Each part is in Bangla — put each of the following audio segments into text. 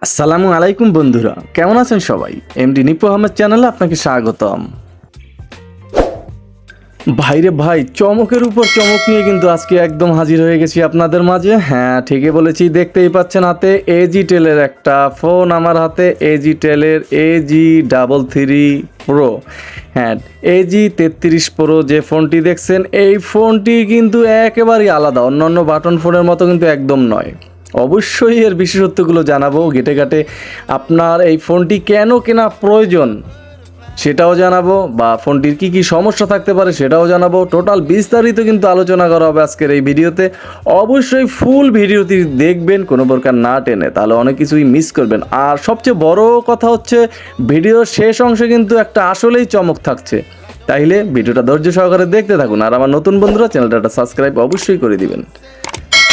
আসসালামু আলাইকুম বন্ধুরা, কেমন আছেন সবাই? mdnipuAhmed চ্যানেলে আপনাকে স্বাগতম। ভাইরে ভাই, চমকের উপর চমক নিয়ে কিন্তু আজকে একদম হাজির হয়ে গেছি আপনাদের মাঝে। হ্যাঁ, ঠিকই বলেছি, দেখতেই পাচ্ছেন হাতে Agetel-এর একটা ফোন আমার হাতে, Agetel-এর AG33 Pro। হ্যাঁ, AG33 Pro যে ফোনটি দেখছেন, এই ফোনটি কিন্তু একেবারেই আলাদা, অন্যান্য বাটন ফোনের মতো কিন্তু একদম নয়। অবশ্যই এর বিশেষত্বগুলো জানাবো, ঘেটে ঘাটে আপনার এই ফোনটি কেন কেনা প্রয়োজন সেটাও জানাবো, বা ফোনটির কি কি সমস্যা থাকতে পারে সেটাও জানাবো। টোটাল বিস্তারিত কিন্তু আলোচনা করা হবে আজকের এই ভিডিওতে। অবশ্যই ফুল ভিডিওটি দেখবেন কোনো প্রকার না টেনে, তাহলে অনেক কিছুই মিস করবেন। আর সবচেয়ে বড় কথা হচ্ছে, ভিডিওর শেষ অংশে কিন্তু একটা আসলেই চমক থাকছে, তাইলে ভিডিওটা ধৈর্য সহকারে দেখতে থাকুন। আর আমার নতুন বন্ধুরা চ্যানেলটা সাবস্ক্রাইব অবশ্যই করে দিবেন।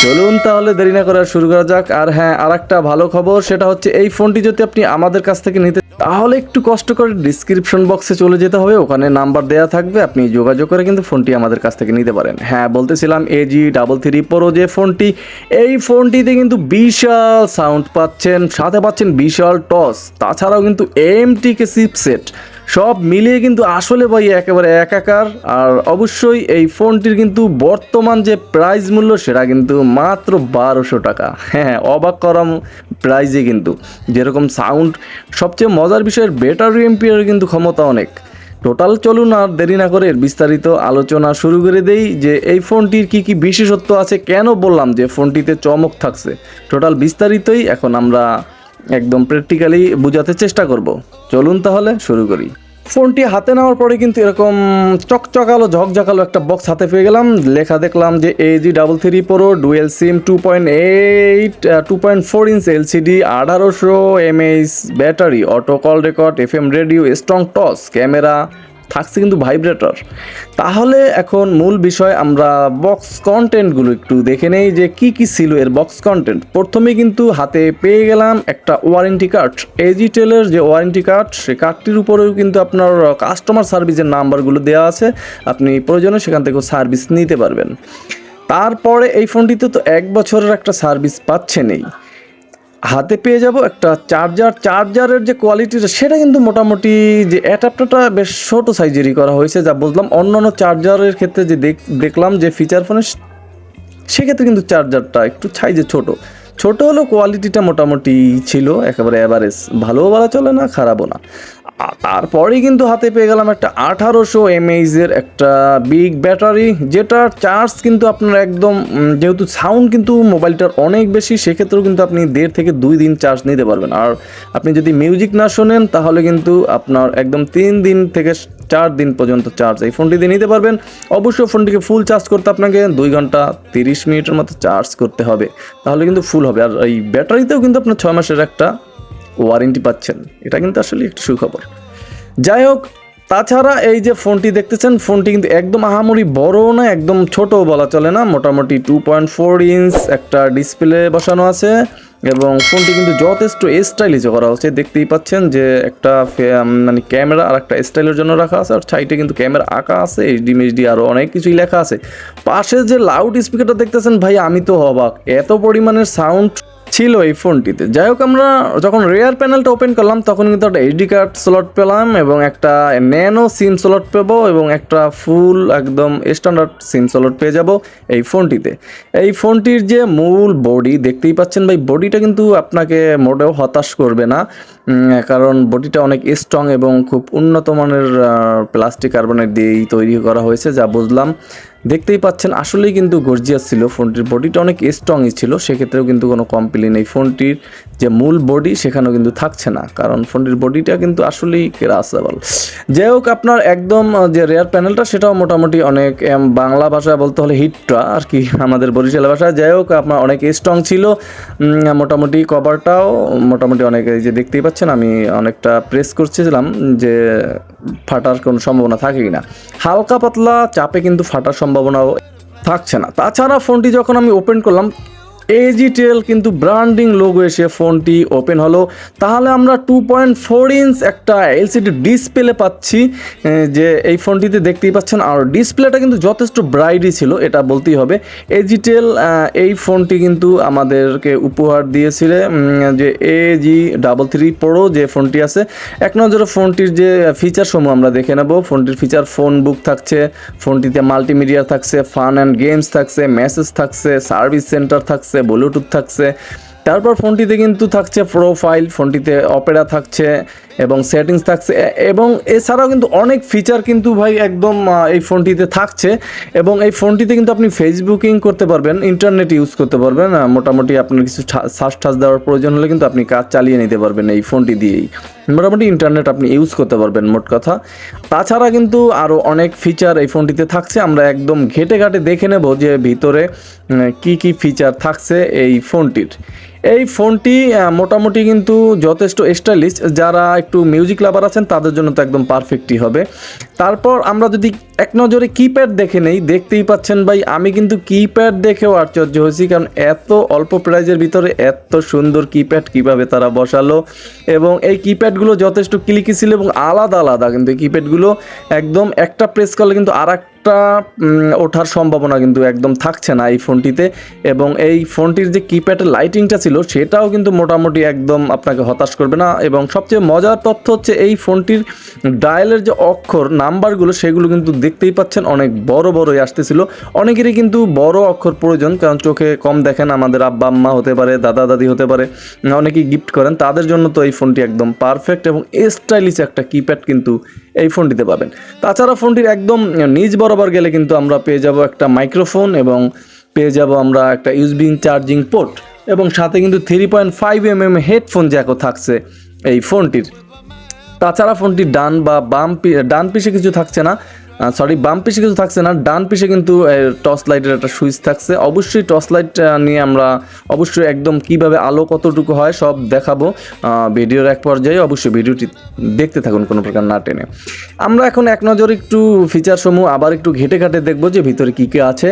চলুন তাহলে দেরি না করে শুরু করা যাক। আর হ্যাঁ, আর একটা ভালো খবর, সেটা হচ্ছে এই ফোনটি যদি আপনি আমাদের কাছ থেকে নিতে তাহলে একটু কষ্ট করে ডিসক্রিপশন বক্সে চলে যেতে হবে, ওখানে নাম্বার দেওয়া থাকবে, আপনি যোগাযোগ করে কিন্তু ফোনটি আমাদের কাছ থেকে নিতে পারেন। হ্যাঁ, বলতেছিলাম AG33 Pro যে ফোনটি, এই ফোনটিতে কিন্তু বিশাল সাউন্ড পাচ্ছেন, সাথে পাচ্ছেন বিশাল টস, তাছাড়াও কিন্তু MTK চিপসেট, সব মিলিয়ে কিন্তু আসলে ভাই একেবারে একাকার। আর অবশ্যই এই ফোনটির কিন্তু বর্তমান যে প্রাইস মূল্য সেটা কিন্তু মাত্র 1200 টাকা। হ্যাঁ, অবাক করা প্রাইজে কিন্তু, যেরকম সাউন্ড, সবচেয়ে মজার বিষয়ের ব্যাটারি এমপিয়ার কিন্তু ক্ষমতা অনেক। টোটাল চলুন আর দেরি না করে এর বিস্তারিত আলোচনা শুরু করে দেই, যে এই ফোনটির কি কি বিশেষত্ব আছে, কেন বললাম যে ফোনটিতে চমক থাকছে। টোটাল বিস্তারিতই এখন আমরা একদম প্র্যাকটিক্যালি বোঝাতে চেষ্টা করব। চলুন তাহলে শুরু করি। ফোনটি হাতে নেওয়ার পরে কিন্তু এরকম চকচকালো ঝকঝকালো একটা বক্স হাতে পেয়ে গেলাম। লেখা দেখলাম যে AG33 Pro ডুয়েল সিম 2.4 inch LCD, 1800 mAh battery, auto call record, FM radio, strong toss camera, থাকছে কিন্তু ভাইব্রেটর। তাহলে এখন মূল বিষয়, আমরা বক্স কন্টেন্টগুলো একটু দেখে নেই যে কি কি ছিল এর বক্স কন্টেন্ট। প্রথমে কিন্তু হাতে পেয়ে গেলাম একটা ওয়ারেন্টি কার্ড, Agetel-এর যে ওয়ারেন্টি কার্ড, সেই কার্ডটির উপরেও কিন্তু আপনার কাস্টমার সার্ভিসের নাম্বারগুলো দেওয়া আছে, আপনি প্রয়োজনে সেখান থেকেও সার্ভিস নিতে পারবেন। তারপরে এই ফোনটিতে তো 1 বছরের একটা সার্ভিস পাচ্ছেনই। হাতে পেয়ে যাব একটা চার্জারের যে কোয়ালিটিটা সেটা কিন্তু মোটামুটি, যে অ্যাডাপ্টারটা বেশ ছোটো সাইজেরই করা হয়েছে, যা বললাম অন্যান্য চার্জারের ক্ষেত্রে যে দেখলাম যে ফিচার ফোনে, সেক্ষেত্রে কিন্তু চার্জারটা একটু সাইজে ছোট হলেও কোয়ালিটিটা মোটামুটি ছিল, একেবারে অ্যাভারেজ, ভালোও বলা চলে না, খারাপও না। তারপরেই কিন্তু হাতে পেয়ে গেলাম একটা 1800 mAh একটা বিগ ব্যাটারি, যেটার চার্জ কিন্তু আপনার একদম, যেহেতু সাউন্ড কিন্তু মোবাইলটার অনেক বেশি, সেক্ষেত্রেও কিন্তু আপনি 1.5 থেকে 2 দিন চার্জ নিতে পারবেন। আর আপনি যদি মিউজিক না শোনেন তাহলে কিন্তু আপনার একদম 3 দিন থেকে 4 দিন পর্যন্ত চার্জ এই ফোনটি দিয়ে নিতে পারবেন। অবশ্যই ফোনটিকে ফুল চার্জ করতে আপনাকে 2 ঘন্টা 30 মিনিটের মতো চার্জ করতে হবে, তাহলে কিন্তু ফুল হবে। আর এই ব্যাটারিতেও কিন্তু আপনার 6 মাসের একটা ওয়ারেন্টি পাচ্ছেন, এটা কিন্তু আসলে একটু সুখবর। যাই হোক, তাছাড়া এই যে ফোনটি দেখতেছেন, ফোনটি কিন্তু একদম আহামরি বড় না, একদম ছোটও বলা চলে না, মোটামুটি 2.4 ইঞ্চ একটা ডিসপ্লে বসানো আছে, এবং ফোনটি কিন্তু যথেষ্ট স্টাইলিশ করা হচ্ছে। দেখতেই পাচ্ছেন যে একটা মানে ক্যামেরা আর একটা স্টাইলের জন্য রাখা আছে, আর সাইডে কিন্তু ক্যামেরা আঁকা আছে, এইচডি আরও অনেক কিছুই লেখা আছে। পাশে যে লাউড স্পিকারটা দেখতেছেন ভাই, আমি তো অবাক, এত পরিমাণের সাউন্ড ছিল এই ফোনটিতে। যাই হোক, আমরা যখন রেয়ার প্যানেলটা ওপেন করলাম তখন কিন্তু একটা এইচডি কার্ড স্লট পেলাম, এবং একটা ন্যানো সিম স্লট পেবো, এবং একটা ফুল একদম স্ট্যান্ডার্ড সিম স্লট পেয়ে যাব এই ফোনটিতে। এই ফোনটির যে মূল বডি দেখতেই পাচ্ছেন ভাই, বডিটা কিন্তু আপনাকে মোটেও হতাশ করবে না, কারণ বডিটা অনেক স্ট্রং এবং খুব উন্নত মানের প্লাস্টিক কার্বনেট দিয়েই তৈরি করা হয়েছে, যা বুঝলাম। দেখতেই পাচ্ছেন আসলেই কিন্তু গর্জিয়াস ছিল, ফোনটির বডিটা অনেক স্ট্রংই ছিল, সেক্ষেত্রেও কিন্তু কোনো কমপ্লেন এই ফোনটির যে মূল বডি সেখানেও কিন্তু থাকছে না, কারণ ফোনটির বডিটা কিন্তু আসলেই ক্রাসেবল। যাই হোক, আপনার একদম যে রেয়ার প্যানেলটা সেটাও মোটামুটি অনেক, বাংলা ভাষায় বলতে হলে হিটটা আর কি, আমাদের বরিশালের ভাষায়। যাই হোক, আপনার অনেক স্ট্রং ছিল, মোটামুটি কভারটাও মোটামুটি অনেক, এই যে দেখতেই পাচ্ছেন আমি অনেকটা প্রেস করছিলাম যে ফাটার কোনো সম্ভাবনা থাকে কি না, হালকা পাতলা চাপে কিন্তু ফাটার সম্ভাবনাও থাকছে না। তাছাড়া ফোনটি যখন আমি ওপেন করলাম Agetel কিন্তু ব্র্যান্ডিং লোগো এসে ফোনটি ওপেন হলো। তাহলে আমরা 2.4 ইঞ্চ একটা এলসিডি ডিসপ্লে পাচ্ছি, যে এই ফোনটিতে দেখতেই পাচ্ছেন। আর ডিসপ্লেটা কিন্তু যথেষ্ট ব্রাইটই ছিল, এটা বলতেই হবে। Agetel এই ফোনটি কিন্তু আমাদেরকে উপহার দিয়েছিল, যে AG33 Pro যে ফোনটি আছে। এক নজরে ফোনটির যে ফিচারসমূহ আমরা দেখে নেব। ফোনটির ফিচার: ফোন বুক থাকছে, ফোনটিতে মাল্টিমিডিয়া থাকছে, ফান অ্যান্ড গেমস থাকছে, মেসেজ থাকছে, সার্ভিস সেন্টার থাকছে, ব্লুটুথ থাকছে। তারপর ফোনটিতে কিন্তু থাকছে প্রোফাইল, ফোনটিতে অপেরা থাকছে এবং সেটিংস থাকছে, এবং এছাড়াও কিন্তু অনেক ফিচার কিন্তু ভাই একদম এই ফোনটিতে থাকছে। এবং এই ফোনটিতে কিন্তু আপনি ফেসবুকিং করতে পারবেন, ইন্টারনেট ইউজ করতে পারবেন। মোটামুটি আপনার কিছু সার্চ দেওয়ার প্রয়োজন হলে কিন্তু আপনি কাজ চালিয়ে নিতে পারবেন এই ফোনটি দিয়েই। মোটামুটি ইন্টারনেট আপনি ইউজ করতে পারবেন মোট কথা। তাছাড়া কিন্তু আরও অনেক ফিচার এই ফোনটিতে থাকছে। আমরা একদম ঘেটে ঘাটে দেখে নেব যে ভিতরে কি কি ফিচার থাকছে এই ফোনটির। এই ফোনটি মোটামুটি কিন্তু যথেষ্ট স্টাইলিশ, যারা একটু মিউজিক লাভার আছেন তাদের জন্য তো একদম পারফেক্টই হবে। তারপর আমরা যদি এক নজরে কিপ্যাড দেখে নেই, দেখতেই পাচ্ছেন ভাই, আমি কিন্তু কিপ্যাড দেখেও আশ্চর্য হয়েছি, কারণ এত অল্প প্রাইজের ভিতরে এত সুন্দর কিপ্যাড কীভাবে তারা বসালো। এবং এই কিপ্যাডগুলো যথেষ্ট ক্লিকি ছিল এবং আলাদা আলাদা, কিন্তু এই কিপ্যাডগুলো একদম একটা প্রেস করলে কিন্তু আর ওঠার সম্ভাবনা কিন্তু একদম থাকছে না এই ফোনটিতে। এবং এই ফোনটির যে কিপ্যাডের লাইটিংটা ছিল সেটাও কিন্তু মোটামুটি একদম আপনাকে হতাশ করবে না। এবং সবচেয়ে মজার তথ্য হচ্ছে এই ফোনটির ডায়ালের যে অক্ষর নাম্বারগুলো সেগুলো কিন্তু দেখতেই পাচ্ছেন অনেক বড় বড়ই আসতেছিল। অনেকেরই কিন্তু বড় অক্ষর প্রয়োজন, কারণ চোখে কম দেখেন, আমাদের আব্বা আম্মা হতে পারে, দাদা দাদি হতে পারে, অনেকেই গিফট করেন, তাদের জন্য তো এই ফোনটি একদম পারফেক্ট এবং স্টাইলিশ একটা কিপ্যাড কিন্তু এই ফোনটিতে পাবেন। তাছাড়া ফোনটির একদম নিচ বরাবর গেলে কিন্তু আমরা পেয়ে যাব একটা মাইক্রোফোন, এবং পেয়ে যাব আমরা একটা ইউএসবি চার্জিং পোর্ট, এবং সাথে কিন্তু 3.5mm হেডফোন জ্যাকও থাকছে এই ফোনটির। তাছাড়া ফোনটির ডান পিছে কিছু থাকছে না, বাম পিছে কিছু থাকছে না, ডান পিছে কিন্তু টর্চ লাইটের একটা সুইচ থাকছে। অবশ্যই টর্চ লাইট নিয়ে আমরা অবশ্যই একদম কিভাবে আলো কতটুকু হয় সব দেখাবো ভিডিওর এক পর্যায়ে। অবশ্যই ভিডিওটি দেখতে থাকুন কোনো প্রকার না টেনে। আমরা এখন এক নজর একটু ফিচারসমূহ আবার একটু ঘেটে ঘাটে দেখবো যে ভিতরে কী কী আছে।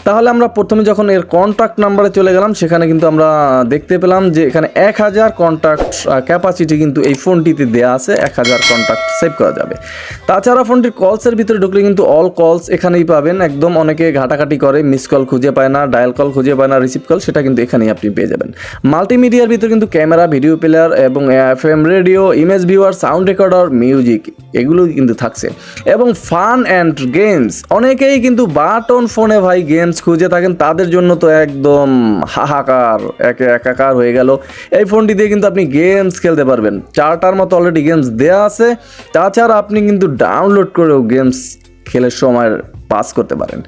তাহলে আমরা প্রথমে যখন এর কন্ট্যাক্ট নাম্বারে চলে গেলাম, সেখানে কিন্তু আমরা দেখতে পেলাম যে এখানে 1000 কন্ট্যাক্ট ক্যাপাসিটি কিন্তু এই ফোনটিতে দেওয়া আছে, 1000 কন্ট্যাক্ট সেভ করা যাবে। তাছাড়া ফোনটির কলসের ভিতরে কিন্তু অল কলস এখানেই পাবেন। একদম অনেকে ঘাটাঘাটি করে, মিস কল খুঁজে পায় না, ডায়াল কল খুঁজে পায় না, রিসিভ কল, সেটা কিন্তু এখানেই আপনি পেয়ে যাবেন। মাল্টিমিডিয়ার ভিতরে কিন্তু ক্যামেরা, ভিডিও প্লেয়ার এবং FM radio, image viewer, sound recorder, music এগুলো কিন্তু থাকছে। এবং ফান অ্যান্ড গেমস, অনেকেই কিন্তু বাটন ফোনে ভাই গেমস খুঁজে থাকেন, তাদের জন্য তো একদম হাহাকার, একাকার হয়ে গেল। এই ফোনটি দিয়ে কিন্তু আপনি গেমস খেলতে পারবেন, 4টার মতো অলরেডি গেমস দেওয়া আছে। তাছাড়া আপনি কিন্তু ডাউনলোড করেও গেমস খেলে সময় পাস করতে পারেন।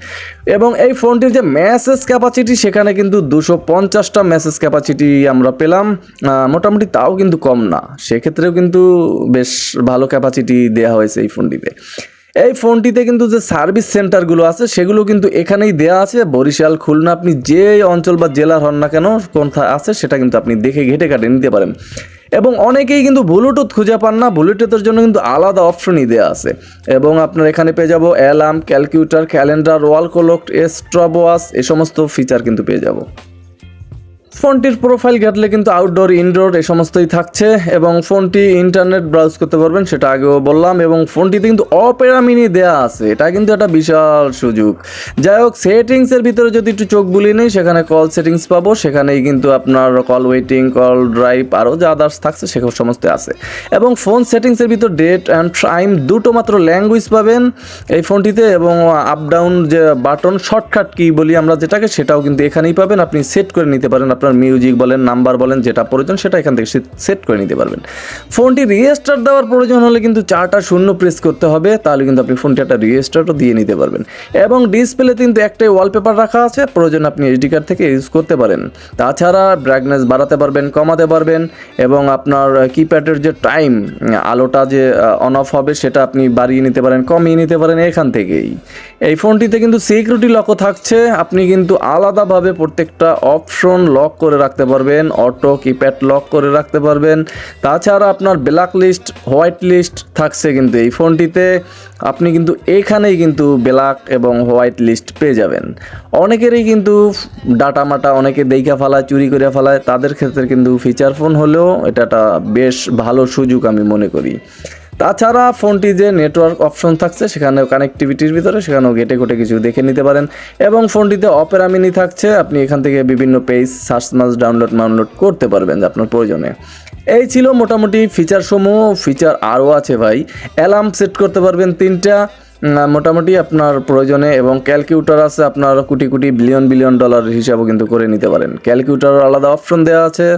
এবং এই ফোনটির যে মেসেজ ক্যাপাসিটি, সেখানে কিন্তু 250টা মেসেজ ক্যাপাসিটি আমরা পেলাম, মোটামুটি তাও কিন্তু কম না, সেক্ষেত্রেও কিন্তু বেশ ভালো ক্যাপাসিটি দেওয়া হয়েছে এই ফোনটিতে। এই ফোনটিতে কিন্তু যে সার্ভিস সেন্টারগুলো আছে সেগুলো কিন্তু এখানেই দেওয়া আছে। বরিশাল, খুলনা, আপনি যে অঞ্চল বা জেলার হন না কেন, কোথায় আছে সেটা কিন্তু আপনি দেখে ঘেটে কাটে নিতে পারেন। এবং অনেকেই কিন্তু ব্লুটুথ খুঁজে পান না, ব্লুটুথের জন্য কিন্তু আলাদা অপশনই দেওয়া আছে। এবং আপনার এখানে পেয়ে যাব alarm, calculator, calendar, wall clock, stopwatch, এই সমস্ত ফিচার কিন্তু পেয়ে যাব। ফোনটির প্রোফাইল ঘাটলে কিন্তু আউটডোর, ইনডোর এই সমস্তই থাকছে। এবং ফোনটি ইন্টারনেট ব্রাউজ করতে পারবেন, সেটা আগেও বললাম। এবং ফোনটিতে কিন্তু অপেরা মিনি দেওয়া আছে, এটা কিন্তু একটা বিশাল সুযোগ। যাই হোক, সেটিংসের ভিতরে যদি একটু চোখ বুলিয়ে নেই, সেখানে কল সেটিংস পাবো, সেখানেই কিন্তু আপনার কল ওয়েটিং, কল ড্রাইভ, আরও যা আদার্স থাকছে সেসব সমস্ত আছে। এবং ফোন সেটিংসের ভিতর ডেট অ্যান্ড টাইম দুটো মাত্র ল্যাঙ্গুয়েজ পাবেন এই ফোনটিতে। এবং আপ ডাউন যে বাটন, শর্টকাট কি বলি আমরা যেটাকে, সেটাও কিন্তু এখানেই পাবেন, আপনি সেট করে নিতে পারেন। আপনার মিউজিক বলেন, নাম্বার বলেন, যেটা প্রয়োজন সেটা এখান থেকে সেট করে নিতে পারবেন। ফোনটি রিস্টার্ট দেওয়ার প্রয়োজন হলে কিন্তু 4টা শূন্য প্রেস করতে হবে, তাহলে কিন্তু আপনি ফোনটি একটা রিস্টার্টও দিয়ে নিতে পারবেন। এবং ডিসপ্লেতে কিন্তু একটাই ওয়ালপেপার রাখা আছে, প্রয়োজন আপনি SD কার্ড থেকে ইউজ করতে পারেন। তাছাড়া ব্রাইটনেস বাড়াতে পারবেন, কমাতে পারবেন। এবং আপনার কিপ্যাডের যে টাইম, আলোটা যে অন অফ হবে সেটা আপনি বাড়িয়ে নিতে পারেন, কমিয়ে নিতে পারেন এখান থেকেই। এই ফোনটিতে কিন্তু সিকিউরিটি লকও থাকছে, আপনি কিন্তু আলাদাভাবে প্রত্যেকটা অপশন লক করে রাখতে পারবেন, অটো কিপ্যাড লক করে রাখতে পারবেন। তাছাড়া আপনার ব্ল্যাক লিস্ট, হোয়াইট লিস্ট থাকছে কিন্তু এই ফোনটিতে। আপনি কিন্তু এখানেই কিন্তু ব্ল্যাক এবং হোয়াইট লিস্ট পেয়ে যাবেন। অনেকেরই কিন্তু ডাটা মাটা অনেকে দেখা ফেলায়, চুরি করে ফেলায়, তাদের ক্ষেত্রে কিন্তু ফিচার ফোন হলেও এটা একটা বেশ ভালো সুযোগ আমি মনে করি। তাছাড়া ফোনটি যে নেটওয়ার্ক অপশন থাকছে সেখানেও কানেক্টিভিটির ভিতরে সেখানেও ঘেটে ঘুটে কিছু দেখে নিতে পারেন। এবং ফোনটিতে অপেরা মিনি থাকছে, আপনি এখান থেকে বিভিন্ন পেজ সার্চ মাস ডাউনলোড করতে পারবেন আপনার প্রয়োজনে। এই ছিল মোটামুটি ফিচার সমূহ। ফিচার আরও আছে ভাই, অ্যালার্ম সেট করতে পারবেন 3টা মোটামুটি আপনার প্রয়োজনে, এবং ক্যালকুলেটর আছে, আপনার কোটি কোটি বিলিয়ন ডলার হিসাবও কিন্তু করে নিতে পারেন। ক্যালকুলেটরের আলাদা অপশন দেওয়া আছে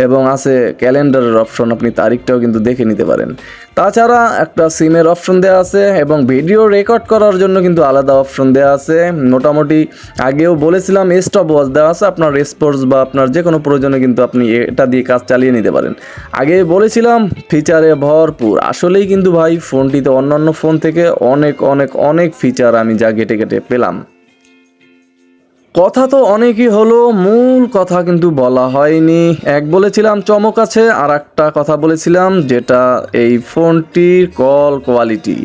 এবং আছে ক্যালেন্ডারের অপশন, আপনি তারিখটাও কিন্তু দেখে নিতে পারেন। তাছাড়া একটা সিমের অপশন দেওয়া আছে এবং ভিডিও রেকর্ড করার জন্য কিন্তু আলাদা অপশন দেওয়া আছে। মোটামুটি আগেও বলেছিলাম স্টপ ওয়াচ দেওয়া আছে, আপনার স্পোর্টস বা আপনার যে কোনো প্রয়োজনে কিন্তু আপনি এটা দিয়ে কাজ চালিয়ে নিতে পারেন। আগে বলেছিলাম ফিচারে ভরপুর। আসলেই কিন্তু ভাই ফোনটিতে অন্যান্য ফোন থেকে অনেক অনেক অনেক ফিচার আমি যা ঘেটে ঘেটে পেলাম। কথা তো অনেকই হলো, মূল কথা কিন্তু বলা হয়নি। এক বলেছিলাম চমক আছে, আর একটা কথা বলেছিলাম যেটা এই ফোনটির কল কোয়ালিটি।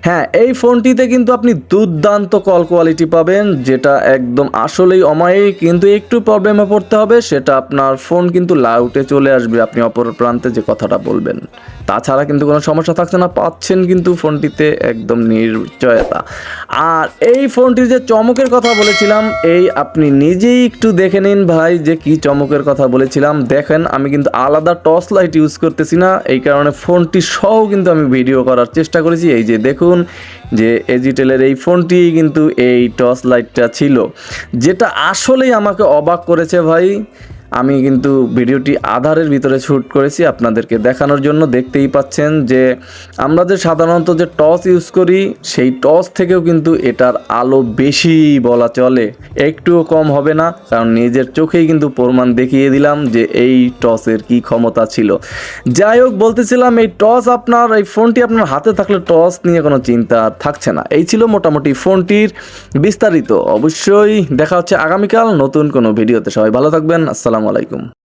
হ্যাঁ, এই ফোনটিতে কিন্তু আপনি দুর্দান্ত কল কোয়ালিটি পাবেন, যেটা একদম আসলেই অমায়িক। কিন্তু একটু প্রবলেমে পড়তে হবে, সেটা আপনার ফোন কিন্তু লাউটে চলে আসবে আপনি অপর প্রান্তে যে কথাটা বলবেন। তাছাড়া কিন্তু কোনো সমস্যা থাকছে না, পাচ্ছেন কিন্তু ফোনটিতে একদম নিশ্চয়তা। আর এই ফোনটির যে চমকের কথা বলেছিলাম, এই আপনি নিজেই একটু দেখে নিন ভাই যে কি চমকের কথা বলেছিলাম। দেখেন, আমি কিন্তু আলাদা টর্চ লাইট ইউজ করতেছি না, এই কারণে ফোনটি সহ কিন্তু আমি ভিডিও করার চেষ্টা করেছি। এই যে দেখুন যে এজিটেলের এই ফোনটি কিন্তু এই টর্চ লাইটটা ছিল, যেটা আসলেই আমাকে অবাক করেছে ভাই। আমি কিন্তু ভিডিওটি আধারের ভিতরে শ্যুট করেছি আপনাদেরকে দেখানোর জন্য। দেখতেই পাচ্ছেন যে আমরা যে সাধারণত যে টর্চ ইউজ করি সেই টর্চ থেকেও কিন্তু এটার আলো বেশি বলা চলে, একটুও কম হবে না, কারণ নিজের চোখেই কিন্তু প্রমাণ দেখিয়ে দিলাম যে এই টর্চের কি ক্ষমতা ছিল। যাই হোক, বলতেছিলাম এই টর্চ আপনার, এই ফোনটি আপনার হাতে থাকলে টর্চ নিয়ে কোনো চিন্তা থাকছে না। এই ছিল মোটামুটি ফোনটির বিস্তারিত। অবশ্যই দেখা হচ্ছে আগামীকাল নতুন কোনো ভিডিওতে। সবাই ভালো থাকবেন। আসসালামু আলাইকুম।